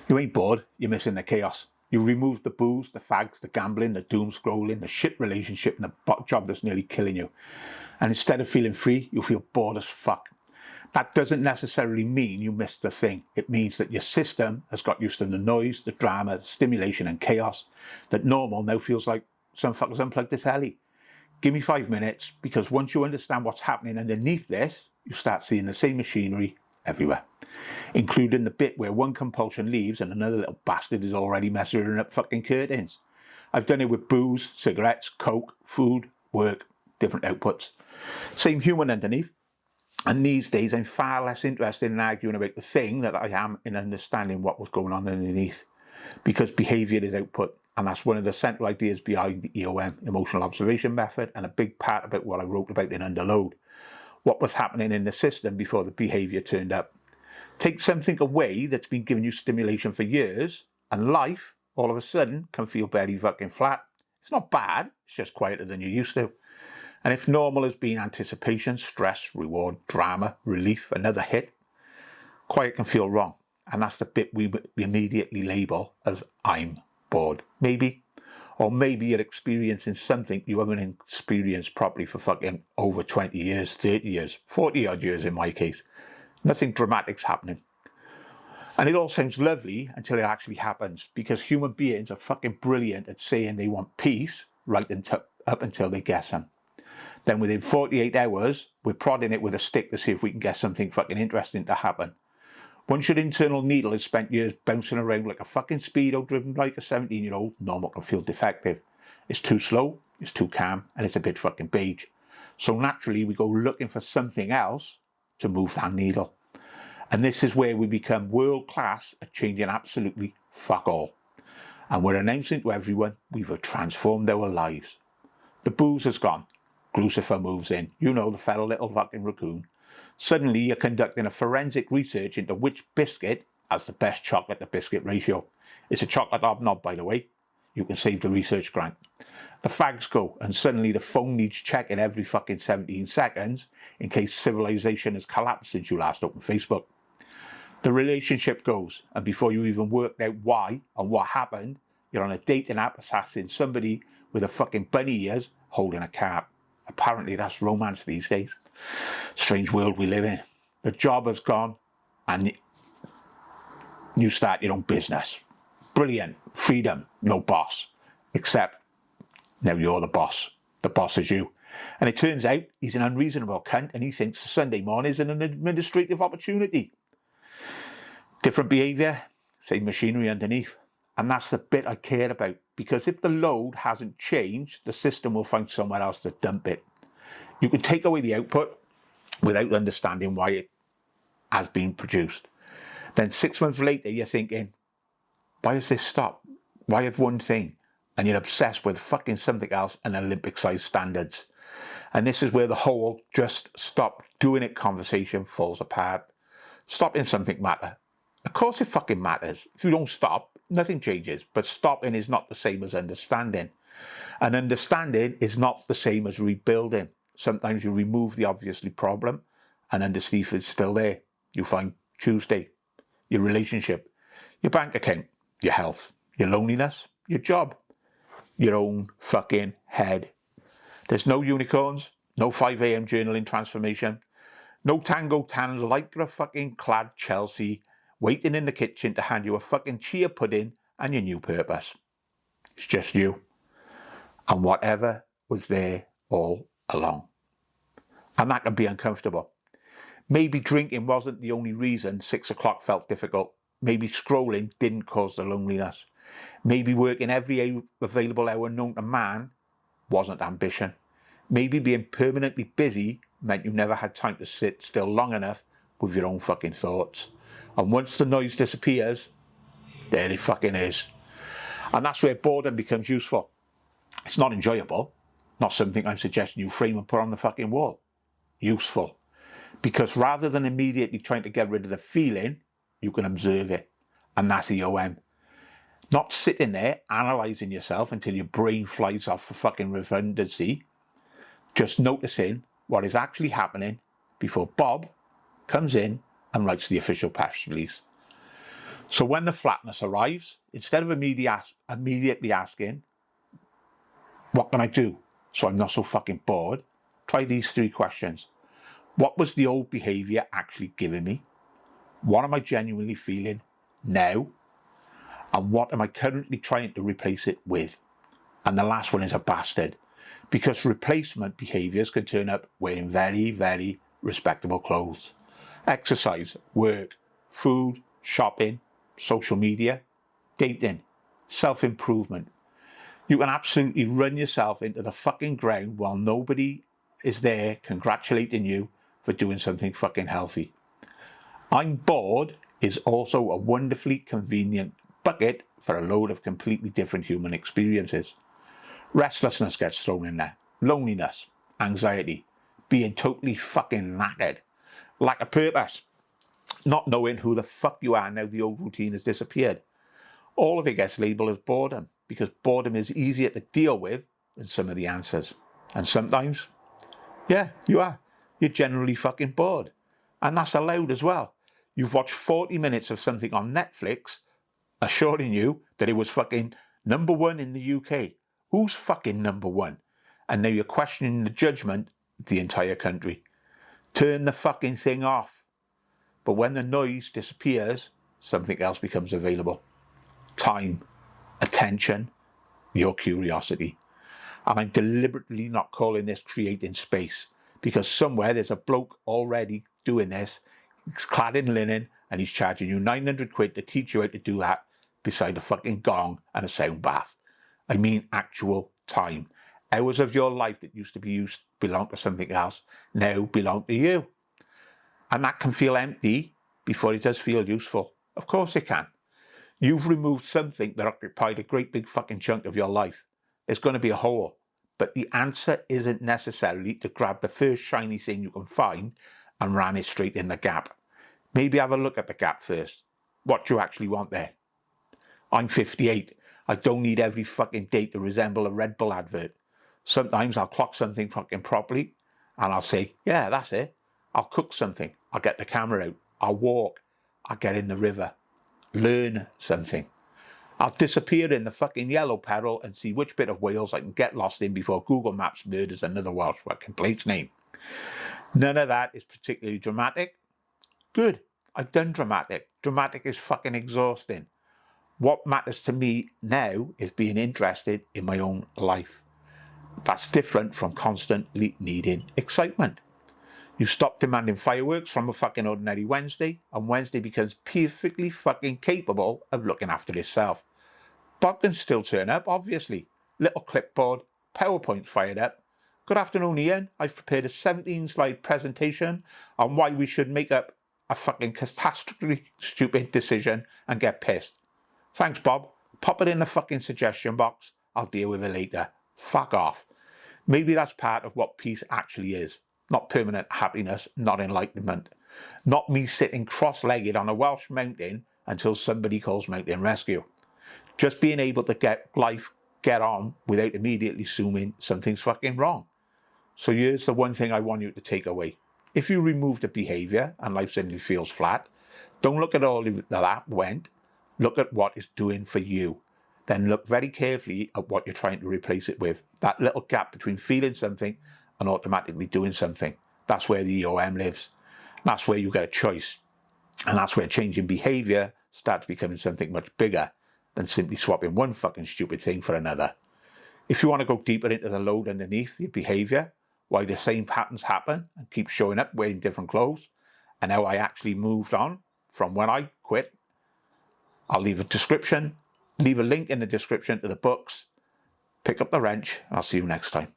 You ain't bored, you're missing the chaos. You removed the booze, the fags, the gambling, the doom scrolling, the shit relationship, and the job that's nearly killing you. And instead of feeling free, you feel bored as fuck. That doesn't necessarily mean you missed the thing. It means that your system has got used to the noise, the drama, the stimulation and chaos. That normal now feels like some fuckers unplugged the telly. Give me 5 minutes, because once you understand what's happening underneath this, you start seeing the same machinery everywhere, including the bit where one compulsion leaves and another little bastard is already measuring up fucking curtains. I've done it with booze, cigarettes, coke, food, work, different outputs. Same human underneath. And these days I'm far less interested in arguing about the thing than I am in understanding what was going on underneath. Because behaviour is output, and that's one of the central ideas behind the EOM, Emotional Observation Method, and a big part about what I wrote about in Underload. What was happening in the system before the behaviour turned up. Take something away that's been giving you stimulation for years, and life, all of a sudden, can feel very fucking flat. It's not bad, it's just quieter than you're used to. And if normal has been anticipation, stress, reward, drama, relief, another hit, quiet can feel wrong. And that's the bit we immediately label as I'm bored. Maybe. Or maybe you're experiencing something you haven't experienced properly for fucking over 20 years, 30 years, 40 odd years in my case. Nothing dramatic's happening. And it all sounds lovely until it actually happens, because human beings are fucking brilliant at saying they want peace right up until they get some. Then within 48 hours, we're prodding it with a stick to see if we can get something fucking interesting to happen. Once your internal needle has spent years bouncing around like a fucking speedo driven like a 17-year-old, normal can feel defective. It's too slow, it's too calm, and it's a bit fucking beige. So naturally we go looking for something else to move that needle. And this is where we become world class at changing absolutely fuck all. And we're announcing to everyone we've transformed our lives. The booze has gone. Lucifer moves in. You know, the fellow little fucking raccoon. Suddenly you're conducting a forensic research into which biscuit has the best chocolate to biscuit ratio. It's a chocolate hobnob, by the way. You can save the research grant. The fags go, and suddenly the phone needs checking every fucking 17 seconds in case civilization has collapsed since you last opened Facebook. The relationship goes, and before you even worked out why and what happened, you're on a dating app assassin somebody with a fucking bunny ears holding a card. Apparently that's romance these days. Strange world we live in. The job has gone and you start your own business. Brilliant. Freedom. No boss. Except now you're the boss. The boss is you. And it turns out he's an unreasonable cunt and he thinks Sunday morning is an administrative opportunity. Different behaviour, same machinery underneath. And that's the bit I care about, because if the load hasn't changed, the system will find somewhere else to dump it. You can take away the output without understanding why it has been produced. Then 6 months later, you're thinking, why has this stopped? Why have one thing? And you're obsessed with fucking something else and Olympic-sized standards. And this is where the whole just stop doing it conversation falls apart. Stopping something matter. Of course it fucking matters. If you don't stop, nothing changes. But stopping is not the same as understanding. And understanding is not the same as rebuilding. Sometimes you remove the obviously problem and underneath it's still there. You find Tuesday, your relationship, your bank account, your health, your loneliness, your job, your own fucking head. There's no unicorns, no 5 a.m. journaling transformation, no tango tan lycra fucking clad Chelsea waiting in the kitchen to hand you a fucking chia pudding and your new purpose. It's just you. And whatever was there all along. And that can be uncomfortable. Maybe drinking wasn't the only reason 6 o'clock felt difficult. Maybe scrolling didn't cause the loneliness. Maybe working every available hour known to man wasn't ambition. Maybe being permanently busy meant you never had time to sit still long enough with your own fucking thoughts. And once the noise disappears, there it fucking is. And that's where boredom becomes useful. It's not enjoyable. Not something I'm suggesting you frame and put on the fucking wall. Useful. Because rather than immediately trying to get rid of the feeling, you can observe it. And that's EOM. Not sitting there analysing yourself until your brain flies off for fucking redundancy. Just noticing what is actually happening before Bob comes in and writes the official press release. So when the flatness arrives, instead of immediately asking, what can I do so I'm not so fucking bored, try these 3 questions. What was the old behaviour actually giving me? What am I genuinely feeling now? And what am I currently trying to replace it with? And the last one is a bastard, because replacement behaviours can turn up wearing very, very respectable clothes. Exercise, work, food, shopping, social media, dating, self-improvement. You can absolutely run yourself into the fucking ground while nobody is there congratulating you for doing something fucking healthy. I'm bored is also a wonderfully convenient bucket for a load of completely different human experiences. Restlessness gets thrown in there, loneliness, anxiety, being totally fucking knackered, lack of purpose, not knowing who the fuck you are now the old routine has disappeared. All of it gets labelled as boredom, because boredom is easier to deal with than some of the answers. And sometimes, yeah, you are. You're generally fucking bored. And that's allowed as well. You've watched 40 minutes of something on Netflix assuring you that it was fucking #1 in the UK. Who's fucking #1? And now you're questioning the judgment of the entire country. Turn the fucking thing off. But when the noise disappears, something else becomes available. Time, attention, your curiosity. And I'm deliberately not calling this creating space, because somewhere there's a bloke already doing this. He's clad in linen and he's charging you 900 quid to teach you how to do that beside a fucking gong and a sound bath. I mean actual time. Hours of your life that used to belong to something else now belong to you. And that can feel empty before it does feel useful. Of course it can. You've removed something that occupied a great big fucking chunk of your life. It's going to be a hole. But the answer isn't necessarily to grab the first shiny thing you can find and ram it straight in the gap. Maybe have a look at the gap first. What do you actually want there? I'm 58. I don't need every fucking day to resemble a Red Bull advert. Sometimes I'll clock something fucking properly and I'll say, yeah, that's it. I'll cook something. I'll get the camera out. I'll walk. I'll get in the river. Learn something. I'll disappear in the fucking yellow peril and see which bit of Wales I can get lost in before Google Maps murders another Welsh fucking place name. None of that is particularly dramatic. Good. I've done dramatic. Dramatic is fucking exhausting. What matters to me now is being interested in my own life. That's different from constantly needing excitement. You stop demanding fireworks from a fucking ordinary Wednesday, and Wednesday becomes perfectly fucking capable of looking after itself. Bob can still turn up, obviously. Little clipboard, PowerPoint fired up. Good afternoon, Ian. I've prepared a 17-slide presentation on why we should make up a fucking catastrophically stupid decision and get pissed. Thanks, Bob. Pop it in the fucking suggestion box. I'll deal with it later. Fuck off. Maybe that's part of what peace actually is. Not permanent happiness, not enlightenment. Not me sitting cross-legged on a Welsh mountain until somebody calls mountain rescue. Just being able to get on without immediately assuming something's fucking wrong. So here's the one thing I want you to take away. If you remove the behaviour and life suddenly feels flat, don't look at all that went. Look at what it's doing for you. Then look very carefully at what you're trying to replace it with. That little gap between feeling something and automatically doing something. That's where the EOM lives. That's where you get a choice. And that's where changing behaviour starts becoming something much bigger than simply swapping one fucking stupid thing for another. If you want to go deeper into the load underneath your behaviour, why the same patterns happen and keep showing up wearing different clothes, and how I actually moved on from when I quit, I'll leave a link in the description to the books. Pick up the wrench, and I'll see you next time.